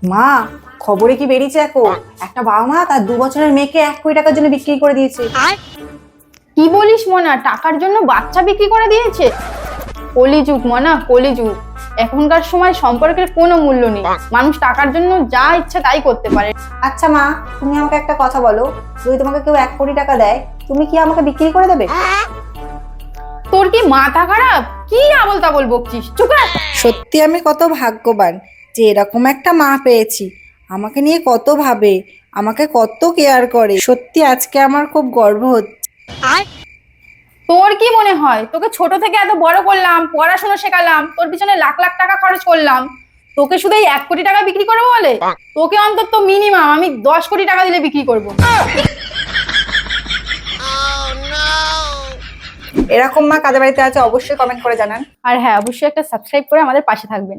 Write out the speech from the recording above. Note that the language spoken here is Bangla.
মা, খবরে কি বেরিয়েছে এখন একটা বাবা মা তার 2 বছরের মেয়েকে 1 কোটি টাকার জন্য বিক্রি করে দিয়েছে। কি বলিস মনা, টাকার জন্য বাচ্চা বিক্রি করে দিয়েছে? কলিযুগ মনা, কলিযুগ। এখনকার সময় সম্পর্কের কোনো মূল্য নেই, মানুষ টাকার জন্য যা ইচ্ছা তাই করতে পারে। আচ্ছা মা, তুমি আমাকে একটা কথা বলো, যদি তোমাকে কেউ 1 কোটি টাকা দেয়, তুমি কি আমাকে বিক্রি করে দেবে? তোর কি মাথা খারাপ? কি আবল তাবল বকছিস, চুপ কর। সত্যি আমি কত ভাগ্যবান যে এরকম একটা মা পেয়েছি। আমাকে নিয়ে কত ভাবে, আমাকে কত কেয়ার করে। সত্যি আজকে আমার খুব গর্ব হচ্ছে। তোর কি মনে হয় তোকে ছোট থেকে এত বড় করলাম, পড়াশোনা শেখালাম, তোর পিছনে লাখ লাখ টাকা খরচ করলাম, তোকে শুধু এই 1 কোটি টাকা বিক্রি করবো বলে? তোকে অন্তত মিনিমাম আমি 10 কোটি টাকা দিলে বিক্রি করবো। এরকম মা কাদের বাড়িতে আছে অবশ্যই কমেন্ট করে জানান। আর হ্যাঁ, অবশ্যই একটা সাবস্ক্রাইব করে আমাদের পাশে থাকবেন।